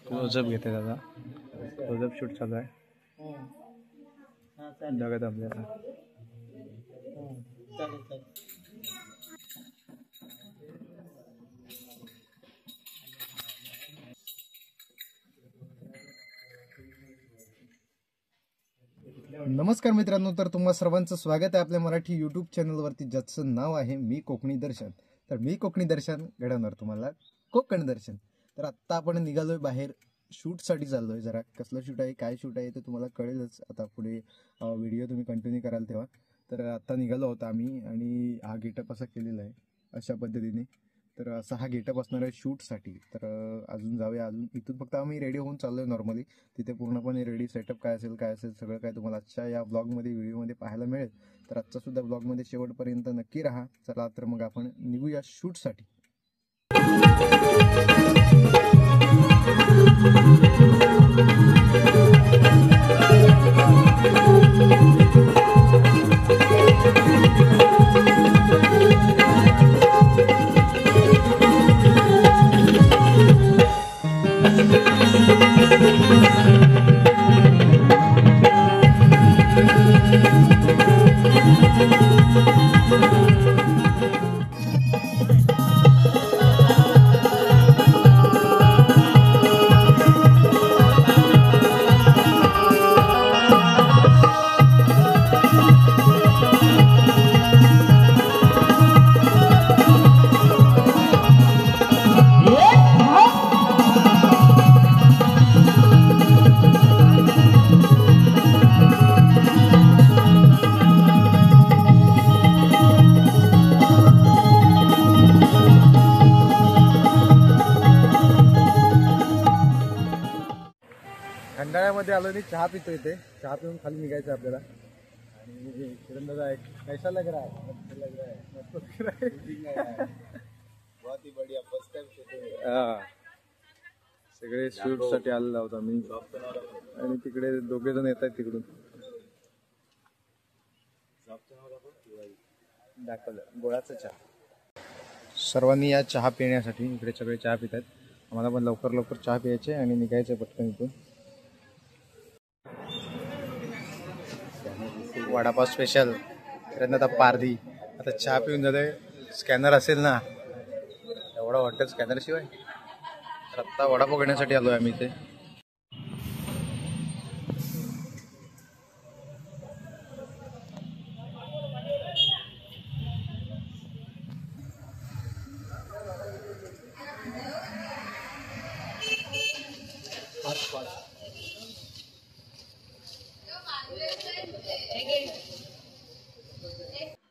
Close up घेते दादा. Close up shoot चालू आहे जगात आपल्याला. नमस्कार मित्रांनो, तर तुम्हा सर्वांचं स्वागत आहे आपल्या मराठी यूट्यूब चॅनलवरती, ज्याचं नाव आहे मी कोकणी दर्शन. तर मी कोकणी दर्शन घडवणार तुम्हाला कोकण दर्शन. तर आत्ता आपण निघालोय बाहेर, शूटसाठी चाललोय. जरा कसलं शूट आहे, काय शूट आहे ते तुम्हाला कळेलच आता पुढे. व्हिडिओ तुम्ही कंटिन्यू कराल तेव्हा. तर आत्ता निघालो होतो आम्ही आणि हा गेटअप असा केलेला आहे अशा पद्धतीने. तर असा हा गेटअप असणार आहे शूटसाठी. तर अजून जाऊया. अजून इथून फक्त आम्ही रेडी होऊन चाललो आहे नॉर्मली. तिथे पूर्णपणे रेडी सेटअप काय असेल सगळं काय तुम्हाला आजच्या या ब्लॉगमध्ये व्हिडिओमध्ये पाहायला मिळेल. तर आजचा सुद्धा ब्लॉगमध्ये शेवटपर्यंत नक्की राहा. चला तर मग आपण निघूया शूटसाठी. खंडाळ्यामध्ये आलो आणि चहा पितो. इथे चहा पिऊन खाली निघायचं आपल्याला. आणि किरण दादा कैसा लग रहा है? अच्छा लग रहा है, मस्त लग रहा है. बहुत ही बढ़िया, फर्स्ट टाइम शूटिंग. सगळे शूट साठी आलेलो आहोत आम्ही. आणि तिकडे दोघे जण येत आहेत तिकडून. दाखवलं गोळाचा चहा. सर्वांनी या चहा पिण्यासाठी इकडे सगळे चहा पित आहेत. आम्हाला पण लवकर लवकर चहा प्यायचे आणि निघायचं पटकन इथून. वडापाव स्पेशल आता पारधी. आता चहा पिऊन जाते. स्कॅनर असेल ना, एवढा वाटतं स्कॅनर शिवाय. तर आत्ता वडापाव घेण्यासाठी आलोय आम्ही इथे.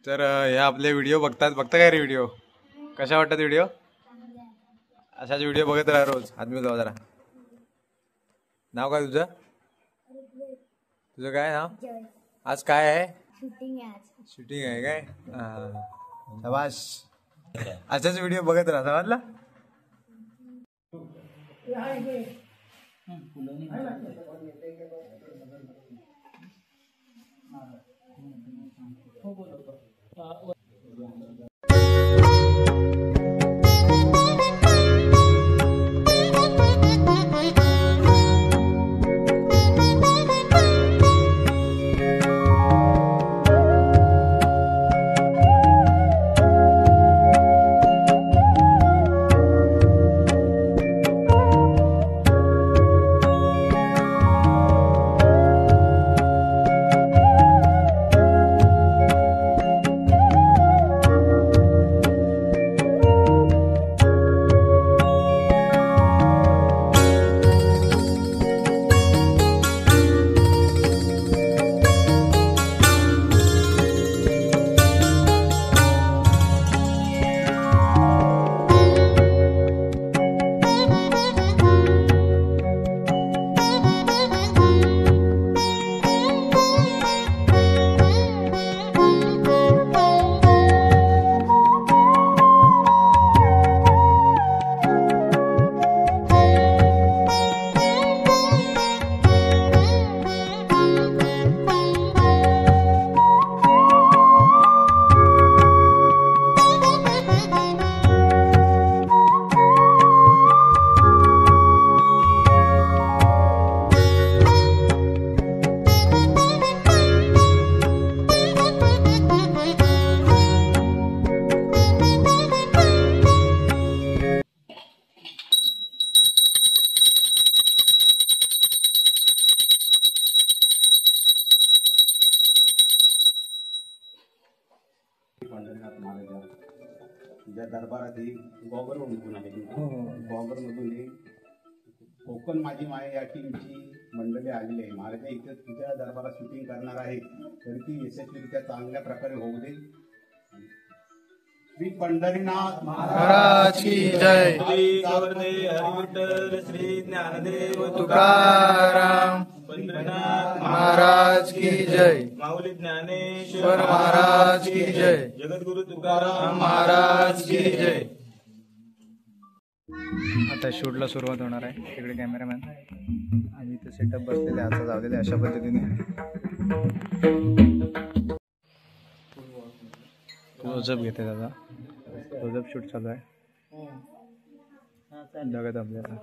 तर हे आपले व्हिडिओ बघता काय रे व्हिडिओ? कशा वाटतात व्हिडिओ? अशाच व्हिडिओ बघत राहा रोज. हात मिळवा जरा. नाव काय तुझं? तुझं काय नाव? आज काय आहे? शूटिंग आहे काय? शाबाश. अशाच व्हिडिओ बघत राहा, समजला? दरबारात हे गॉगरमधून आहे. गॉगरमधून हे कोकण माझी माया या टीमची मंडळी आलेली आहे. महाराज इथे तुझ्या दरबारात शूटिंग करणार आहे तर ती यशस्वीरित्या चांगल्या प्रकारे होऊ दे. श्री पंढरीनाथ महाराज की जय. श्री गवर्ने हरिविठ्ठल श्री ज्ञानदेव तुकाराम पंढरीनाथ महाराज की जय. माऊली ज्ञानेश्वर ईश्वर महाराज की जय. जगद्गुरु तुकाराम महाराज की जय. आता शूटला सुरुवात होणार आहे. तिकडे कॅमेरामॅन आणि इथे सेटअप बसलेले आता लावलेले अशा पद्धतीने. क्लोजअप घेते दादा. क्लोजअप शूट चालू आहे. जगत आपल्याला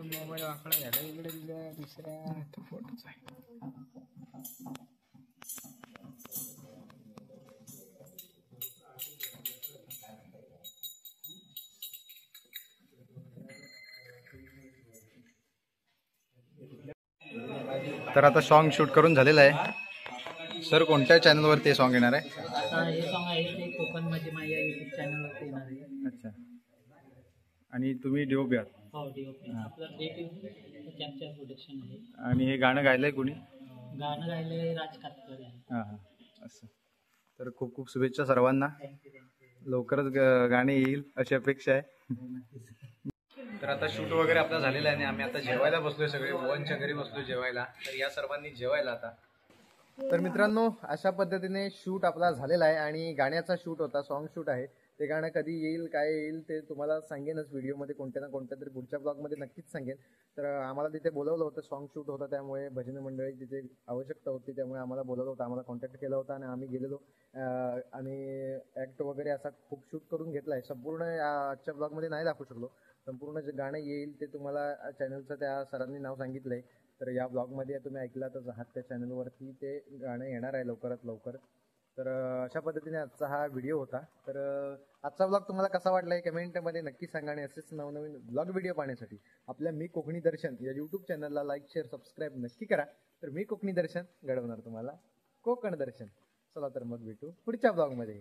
मोबाईल वाकडा झाला. इकडे दुसऱ्या फोटोच आहे. तर आता सॉन्ग शूट करून झालेलं आहे. सर कोणत्या चॅनलवरती हे सॉन्ग येणार आहे? आता हे सॉन्ग आहे ते कोकण माझी माया यूट्यूब चॅनलवरती येणार आहे. अच्छा. आणि तुम्ही डीओपी आहात. हो डीओपी आपलं कॅप्चर प्रोडक्शन आहे. आणि हे गाणं गायलंय कोणी? गाणं गायले राज कातकर आहे. हां हां असं. तर खूप खूप शुभेच्छा सर्वांना. लवकरच गाणे येईल अशी अपेक्षा आहे. तर आता शूट वगैरे आपला झालेला आहे आणि आम्ही आता जेवायला बसलोय. सगळे भुवनच्या घरी बसलोय जेवायला. तर या सर्वांनी जेवायला आता. तर मित्रांनो अशा पद्धतीने शूट आपला झालेला आहे आणि गाण्याचा शूट होता, सॉन्ग शूट आहे. ते गाणं कधी येईल काय येईल ते तुम्हाला सांगेनच व्हिडिओमध्ये, कोणत्या ना कोणत्या तरी पुढच्या ब्लॉगमध्ये नक्कीच सांगेन. तर आम्हाला तिथे बोलवलं होतं, सॉन्ग शूट होता त्यामुळे भजन मंडळी तिथे आवश्यकता होती त्यामुळे आम्हाला बोलवलं होतं. आम्हाला कॉन्टॅक्ट केला होता आणि आम्ही गेलेलो आणि ॲक्ट वगैरे असा खूप शूट करून घेतला आहे. संपूर्ण आजच्या ब्लॉगमध्ये नाही दाखवू शकलो. संपूर्ण जे गाणं येईल ते तुम्हाला चॅनलचं त्या सरांनी नाव सांगितलं आहे. तर या ब्लॉगमध्ये तुम्ही ऐकलातच आहात. त्या चॅनलवरती ते गाणं येणार आहे लवकरात लवकर. तर अशा पद्धतीने आजचा हा व्हिडिओ होता. तर आजचा ब्लॉग तुम्हाला कसा वाटला आहे कमेंटमध्ये नक्की सांगा. आणि असेच नवनवीन ब्लॉग व्हिडिओ पाहण्यासाठी आपल्या मी कोकणी दर्शन या यूट्यूब चॅनलला लाईक शेअर सबस्क्राईब नक्की करा. तर मी कोकणी दर्शन घडवणार तुम्हाला कोकण दर्शन. चला तर मग भेटू पुढच्या ब्लॉगमध्ये.